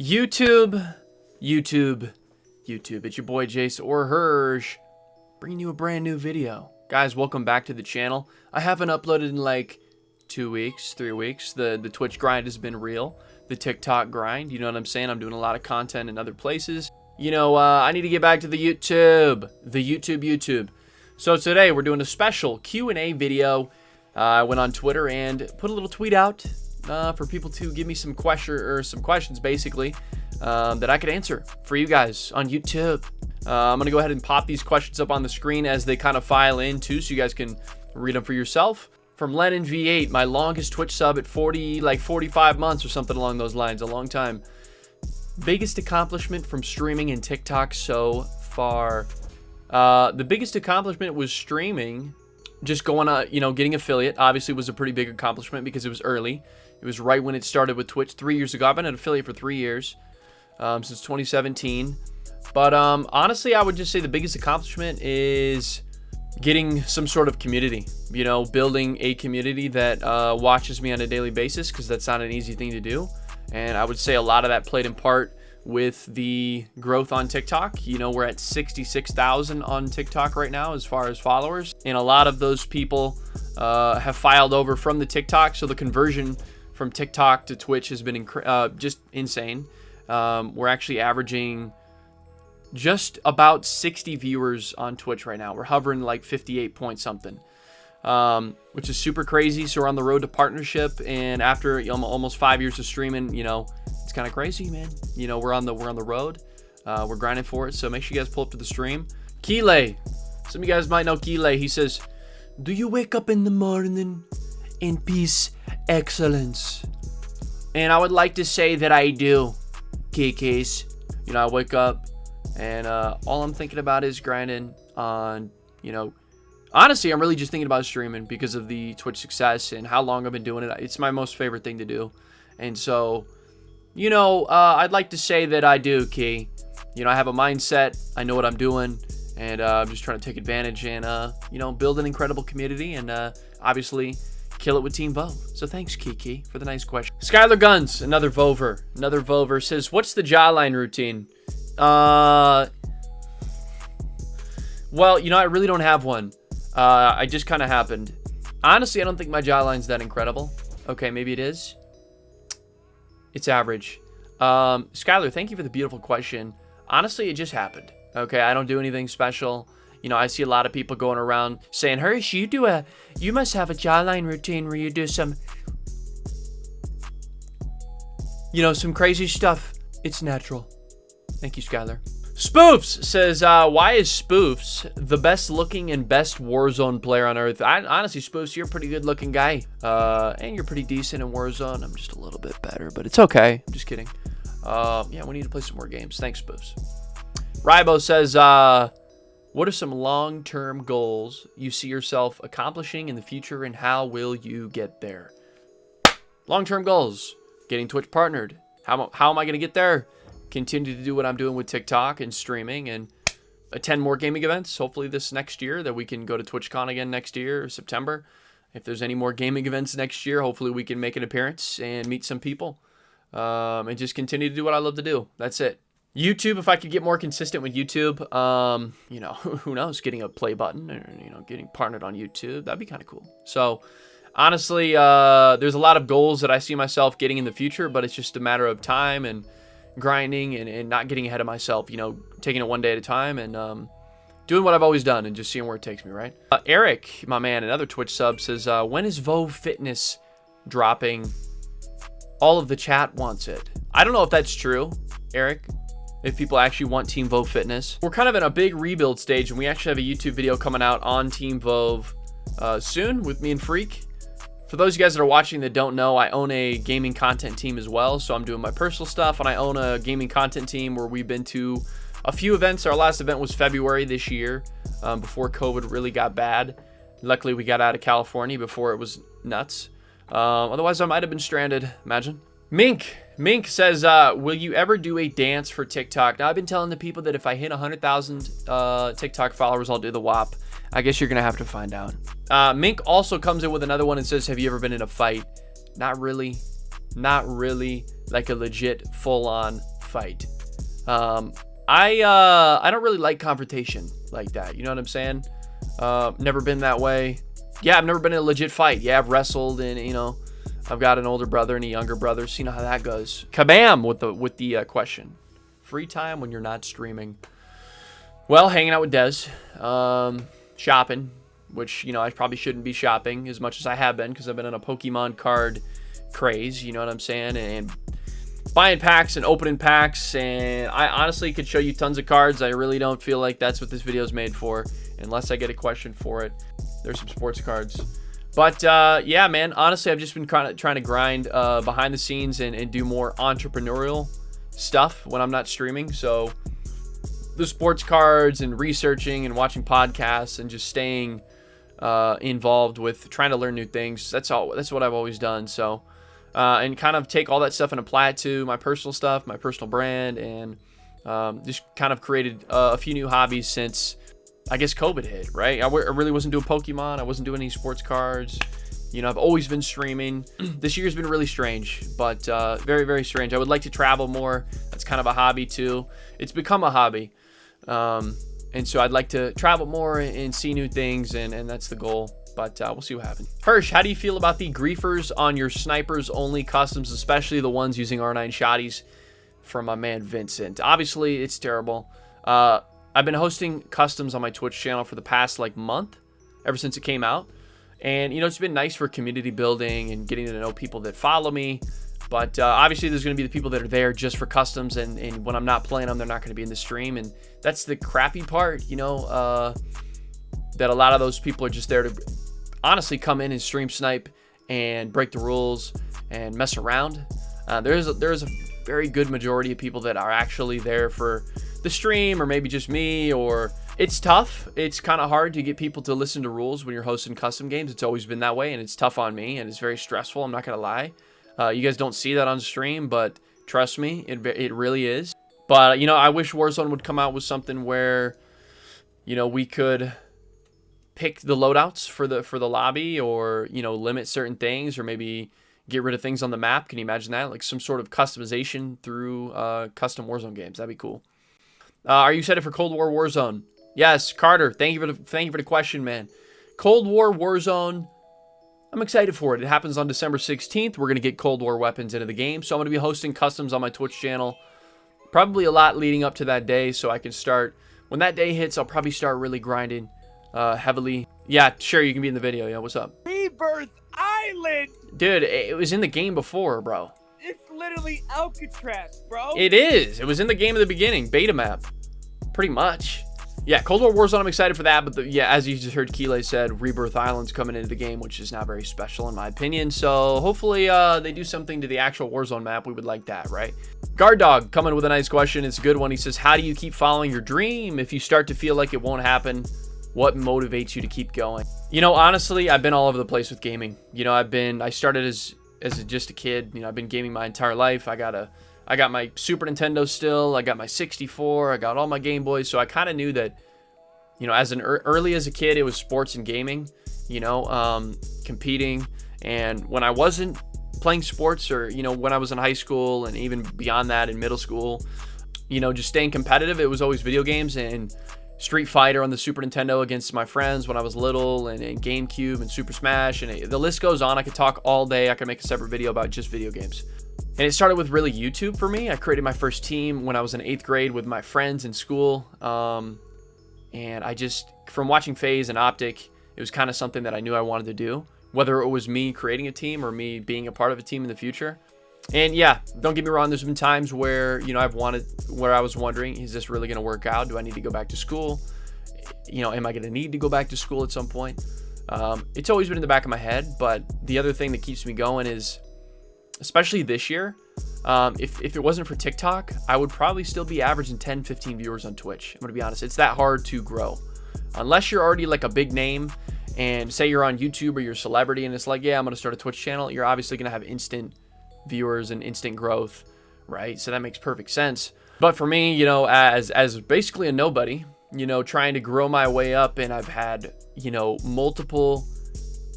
YouTube. It's your boy Jace or Hersh, bringing you a brand new video. Guys, welcome back to the channel. I haven't uploaded in like 2 weeks, 3 weeks. The Twitch grind has been real. The TikTok grind, you know what I'm saying? I'm doing a lot of content in other places. You know, I need to get back to the YouTube. So today we're doing a special Q&A video. I went on Twitter and put a little tweet out for people to give me some questions basically that I could answer for you guys on YouTube. I'm gonna go ahead and pop these questions up on the screen as they kind of file in too, so you guys can read them for yourself. From Lennon V8, my longest Twitch sub at 45 months or something along those lines, a long time. Biggest accomplishment from streaming and TikTok so far. The biggest accomplishment was streaming. Just going on, you know, getting affiliate obviously was a pretty big accomplishment because it was early. It was right when it started with Twitch 3 years ago. I've been an affiliate for 3 years, since 2017. But honestly, I would just say the biggest accomplishment is getting some sort of community. You know, building a community that watches me on a daily basis, because that's not an easy thing to do. And I would say a lot of that played in part with the growth on TikTok. You know, we're at 66,000 on TikTok right now as far as followers, and a lot of those people have filed over from the TikTok, so the conversion from TikTok to Twitch has been just insane. We're actually averaging just about 60 viewers on Twitch right now. We're hovering like 58 point something, which is super crazy. So we're on the road to partnership, and after almost 5 years of streaming, you know, it's kind of crazy, man. You know, we're on the road. We're grinding for it. So make sure you guys pull up to the stream. Keeley, some of you guys might know Keeley. He says, "Do you wake up in the morning in peace, excellence?" And I would like to say that I do, KKs. You know, I wake up and all I'm thinking about is grinding on, you know, honestly, I'm really just thinking about streaming because of the Twitch success and how long I've been doing it. It's my most favorite thing to do. And so, you know, I'd like to say that I do, Key. You know, I have a mindset. I know what I'm doing. And I'm just trying to take advantage and, you know, build an incredible community and obviously kill it with Team Vove. So thanks, Kiki, for the nice question. Skylar Guns, another Vover, says, "What's the jawline routine?" Well, you know, I really don't have one. I just kind of happened. Honestly, I don't think my jawline's that incredible. Okay, maybe it is. It's average. Skylar, thank you for the beautiful question. Honestly, it just happened. Okay, I don't do anything special. You know, I see a lot of people going around saying, "Hersh, you must have a jawline routine where you do some, you know, some crazy stuff." It's natural. Thank you, Skylar. Spoofs says, "Why is Spoofs the best looking and best Warzone player on Earth?" Honestly, Spoofs, you're a pretty good looking guy. And you're pretty decent in Warzone. I'm just a little bit better, but it's okay. I'm just kidding. Yeah, we need to play some more games. Thanks, Spoofs. Rybo says, "What are some long-term goals you see yourself accomplishing in the future, and how will you get there?" Long-term goals. Getting Twitch partnered. How am I going to get there? Continue to do what I'm doing with TikTok and streaming and attend more gaming events. Hopefully this next year that we can go to TwitchCon again next year or September. If there's any more gaming events next year, hopefully we can make an appearance and meet some people. And just continue to do what I love to do. That's it. YouTube, if I could get more consistent with YouTube, you know, who knows, getting a play button or, you know, getting partnered on YouTube, that'd be kind of cool. So honestly, there's a lot of goals that I see myself getting in the future, but it's just a matter of time and grinding and not getting ahead of myself, you know, taking it one day at a time and doing what I've always done and just seeing where it takes me, right? Eric, my man, another Twitch sub, says, "When is Vove Fitness dropping? All of the chat wants it." I don't know if that's true, Eric, if people actually want Team Vove Fitness. We're kind of in a big rebuild stage, and we actually have a YouTube video coming out on Team Vove soon with me and Freak. For those of you guys that are watching that don't know, I own a gaming content team as well, so I'm doing my personal stuff, and I own a gaming content team where we've been to a few events. Our last event was February this year, before COVID really got bad. Luckily, we got out of California before it was nuts. Otherwise, I might have been stranded. Imagine. Mink says, "Will you ever do a dance for TikTok?" Now, I've been telling the people that if I hit 100,000 TikTok followers, I'll do the WAP. I guess you're going to have to find out. Mink also comes in with another one and says, "Have you ever been in a fight?" Not really. Not really like a legit full-on fight. I don't really like confrontation like that. You know what I'm saying? Never been that way. Yeah, I've never been in a legit fight. Yeah, I've wrestled, and you know, I've got an older brother and a younger brother, so you know how that goes. Kabam with the question. Free time when you're not streaming. Well, hanging out with Dez, shopping, which, you know, I probably shouldn't be shopping as much as I have been because I've been on a Pokemon card craze, you know what I'm saying, and buying packs and opening packs, and I honestly could show you tons of cards. I really don't feel like that's what this video is made for, unless I get a question for it. There's some sports cards. But, yeah, man, honestly, I've just been kind of trying to grind behind the scenes and do more entrepreneurial stuff when I'm not streaming, so the sports cards and researching and watching podcasts and just staying involved with trying to learn new things. That's what I've always done. So, and kind of take all that stuff and apply it to my personal stuff, my personal brand, and just kind of created a few new hobbies since, I guess, COVID hit, right? I really wasn't doing Pokemon. I wasn't doing any sports cards. You know, I've always been streaming. This year's been really strange, but very, very strange. I would like to travel more. That's kind of a hobby too. It's become a hobby. And so I'd like to travel more and see new things, and that's the goal, but we'll see what happens. Hersh, how do you feel about the griefers on your snipers only customs, especially the ones using R9 shotties, from my man Vincent? Obviously, it's terrible. I've been hosting customs on my Twitch channel for the past like month, ever since it came out, and you know, it's been nice for community building and getting to know people that follow me. But obviously, there's going to be the people that are there just for customs, and when I'm not playing them, they're not going to be in the stream. And that's the crappy part, you know, that a lot of those people are just there to honestly come in and stream snipe and break the rules and mess around. There's a very good majority of people that are actually there for the stream, or maybe just me, or it's tough. It's kind of hard to get people to listen to rules when you're hosting custom games. It's always been that way, and it's tough on me, and it's very stressful. I'm not going to lie. You guys don't see that on stream, but trust me, it really is. But, you know, I wish Warzone would come out with something where, you know, we could pick the loadouts for the lobby, or, you know, limit certain things, or maybe get rid of things on the map. Can you imagine that? Like some sort of customization through custom Warzone games. That'd be cool. Are you excited for Cold War Warzone? Yes, Carter. Thank you for the question, man. Cold War Warzone. I'm excited for it. It happens on December 16th. We're going to get Cold War weapons into the game. So I'm going to be hosting customs on my Twitch channel. Probably a lot leading up to that day, so I can start. When that day hits, I'll probably start really grinding heavily. Yeah, sure, you can be in the video. Yeah, what's up? Rebirth Island! Dude, it was in the game before, bro. It's literally Alcatraz, bro. It is. It was in the game at the beginning. Beta map. Pretty much. Yeah, Cold War Warzone, I'm excited for that, but yeah, as you just heard Keeley said, Rebirth Island's coming into the game, which is not very special in my opinion, so hopefully they do something to the actual Warzone map. We would like that, right? Guard Dog coming with a nice question. It's a good one. He says, how do you keep following your dream? If you start to feel like it won't happen, what motivates you to keep going? You know, honestly, I've been all over the place with gaming. You know, I started as just a kid. You know, I've been gaming my entire life. I got my Super Nintendo still. I got my 64. I got all my Game Boys. So I kind of knew that, you know, as early as a kid, it was sports and gaming, you know, competing. And when I wasn't playing sports, or, you know, when I was in high school and even beyond that in middle school, you know, just staying competitive, it was always video games and Street Fighter on the Super Nintendo against my friends when I was little, and GameCube and Super Smash, and the list goes on. I could talk all day. I could make a separate video about just video games. And it started with really YouTube for me. I created my first team when I was in 8th grade with my friends in school. And I just, from watching FaZe and Optic, it was kind of something that I knew I wanted to do, whether it was me creating a team or me being a part of a team in the future. And yeah, don't get me wrong, there's been times where, you know, where I was wondering, is this really going to work out? Do I need to go back to school? You know, am I going to need to go back to school at some point? It's always been in the back of my head, but the other thing that keeps me going is, especially this year, if it wasn't for TikTok, I would probably still be averaging 10, 15 viewers on Twitch. I'm going to be honest. It's that hard to grow. Unless you're already like a big name, and say you're on YouTube or you're a celebrity and it's like, yeah, I'm going to start a Twitch channel, you're obviously going to have instant viewers and instant growth, right? So that makes perfect sense. But for me, you know, as basically a nobody, you know, trying to grow my way up, and I've had, you know,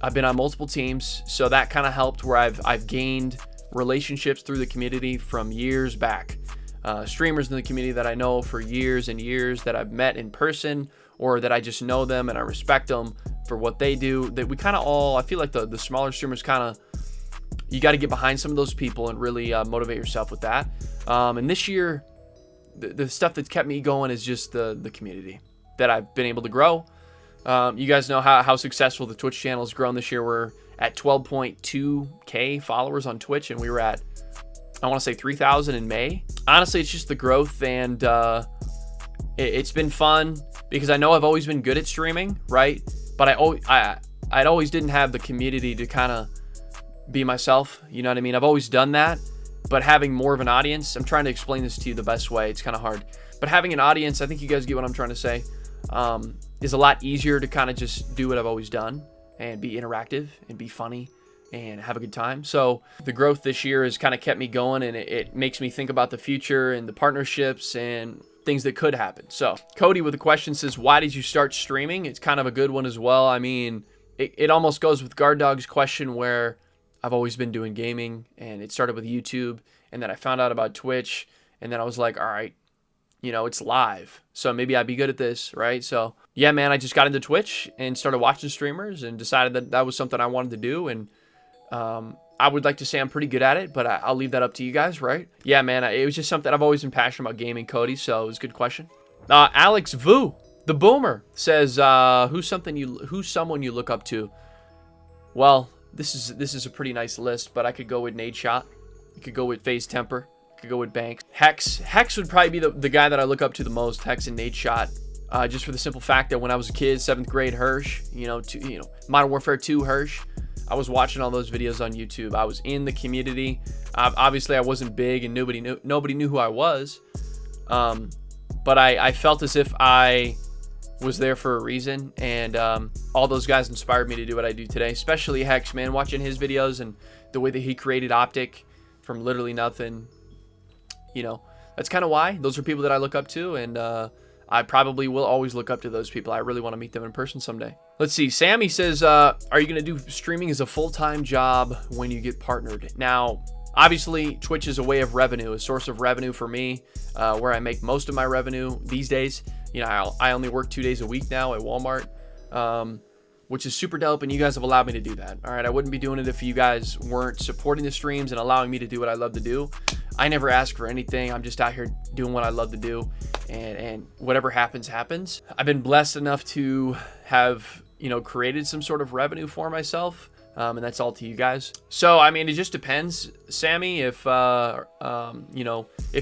I've been on multiple teams, so that kind of helped, where I've gained relationships through the community from years back. streamers in the community that I know for years and years, that I've met in person, or that I just know them and I respect them for what they do. That we kind of all, I feel like the smaller streamers kind of, you got to get behind some of those people and really motivate yourself with that. And this year, the stuff that's kept me going is just the community that I've been able to grow. You guys know how successful the Twitch channel has grown this year. We're at 12.2K followers on Twitch, and we were at, I want to say 3,000 in May. Honestly, it's just the growth, and it's been fun because I know I've always been good at streaming, right? But I always didn't have the community to kind of be myself. You know what I mean? I've always done that, but having more of an audience, I'm trying to explain this to you the best way. It's kind of hard, but having an audience, I think you guys get what I'm trying to say, is a lot easier to kind of just do what I've always done and be interactive and be funny and have a good time. So the growth this year has kind of kept me going, and it makes me think about the future and the partnerships and things that could happen. So Cody with a question says, why did you start streaming? It's kind of a good one as well. I mean, it almost goes with Guard Dog's question, where I've always been doing gaming, and it started with YouTube, and then I found out about Twitch, and then I was like, all right, you know, it's live, so maybe I'd be good at this, right? So yeah, man, I just got into Twitch and started watching streamers and decided that that was something I wanted to do. And I would like to say I'm pretty good at it, but I'll leave that up to you guys, right? Yeah, man, it was just something I've always been passionate about gaming, Cody, so it was a good question. Alex Vu, the Boomer, says, who's someone you look up to? Well, this is a pretty nice list, but I could go with Nade Shot. I could go with FaZe Temper. I could go with Banks. Hex would probably be the guy that I look up to the most, Hex and Nade Shot. Just for the simple fact that when I was a kid, 7th grade Hersh, Modern Warfare 2 Hersh, I was watching all those videos on YouTube. I was in the community. Obviously, I wasn't big and nobody knew who I was. But I felt as if I was there for a reason, and all those guys inspired me to do what I do today, especially Hex, man. Watching his videos and the way that he created Optic from literally nothing, that's kind of why. Those are people that I look up to, and I probably will always look up to those people. I really want to meet them in person someday. Let's see. Sammy says, are you going to do streaming as a full-time job when you get partnered? Now, obviously, Twitch is a way of revenue, a source of revenue for me, where I make most of my revenue these days. I only work 2 days a week now at Walmart, which is super dope, and you guys have allowed me to do that. All right, I wouldn't be doing it if you guys weren't supporting the streams and allowing me to do what I love to do. I never ask for anything. I'm just out here doing what I love to do, and whatever happens, happens. I've been blessed enough to have, created some sort of revenue for myself, and that's all to you guys. So, I mean, it just depends, Sammy, if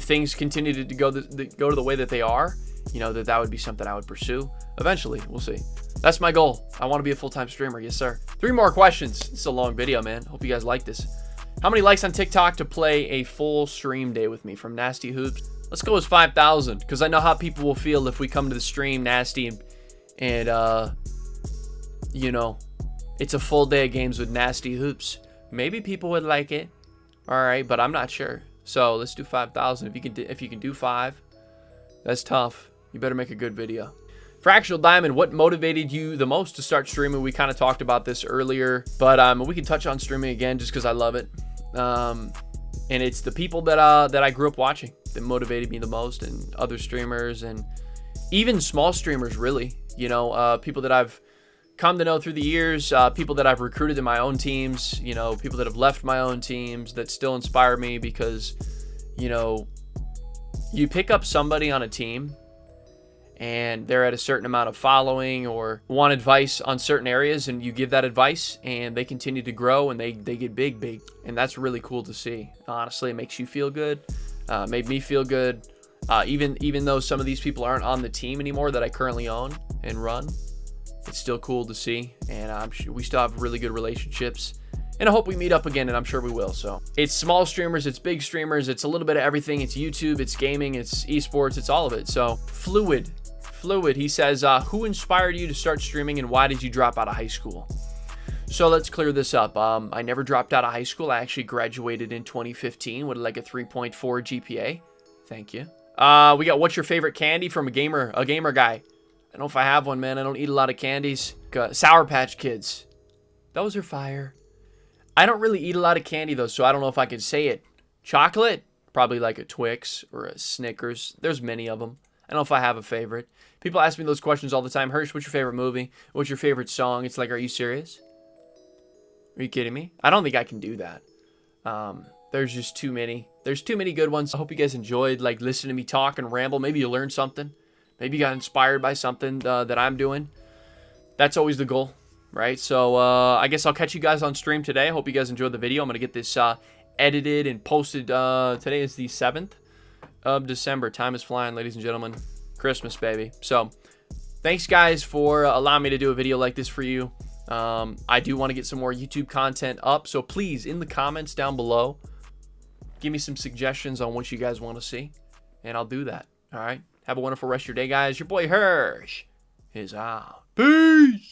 things continue to go to the way that they are, that would be something I would pursue eventually. We'll see. That's my goal. I want to be a full-time streamer. Yes, sir. 3 more questions. This is a long video, man. Hope you guys like this. How many likes on TikTok to play a full stream day with me from Nasty Hoops? Let's go with 5,000, because I know how people will feel if we come to the stream nasty and it's a full day of games with Nasty Hoops. Maybe people would like it. All right, but I'm not sure. So let's do 5,000. If you can do 5, that's tough. You better make a good video. Fractional Diamond, what motivated you the most to start streaming? We kind of talked about this earlier, but we can touch on streaming again just because I love it. And it's the people that I grew up watching that motivated me the most, and other streamers, and even small streamers, really. People that I've come to know through the years, people that I've recruited in my own teams, people that have left my own teams that still inspire me, because, you pick up somebody on a team and they're at a certain amount of following or want advice on certain areas, and you give that advice and they continue to grow and they get big. And that's really cool to see. Honestly, it makes you feel good. Made me feel good. Even though some of these people aren't on the team anymore that I currently own and run, it's still cool to see. And I'm sure we still have really good relationships. And I hope we meet up again, and I'm sure we will. So it's small streamers, it's big streamers, it's a little bit of everything. It's YouTube, it's gaming, it's esports, it's all of it. So Fluid, he says, who inspired you to start streaming, and why did you drop out of high school? So let's clear this up. I never dropped out of high school. I actually graduated in 2015 with like a 3.4 GPA. Thank you. We got, what's your favorite candy from a gamer guy? I don't know if I have one, man. I don't eat a lot of candies. Sour Patch Kids. Those are fire. I don't really eat a lot of candy, though, so I don't know if I can say it. Chocolate? Probably like a Twix or a Snickers. There's many of them. I don't know if I have a favorite. People ask me those questions all the time. Hersh, what's your favorite movie? What's your favorite song? It's like, are you serious? Are you kidding me? I don't think I can do that. There's just too many. There's too many good ones. I hope you guys enjoyed like listening to me talk and ramble. Maybe you learned something. Maybe you got inspired by something that I'm doing. That's always the goal, right? So I guess I'll catch you guys on stream today. I hope you guys enjoyed the video. I'm going to get this edited and posted. Today is the 7th of December. Time is flying, ladies and gentlemen. Christmas, baby. So thanks, guys, for allowing me to do a video like this for you. I do want to get some more YouTube content up. So please, in the comments down below, give me some suggestions on what you guys want to see. And I'll do that. All right? Have a wonderful rest of your day, guys. Your boy Hersh is out. Peace!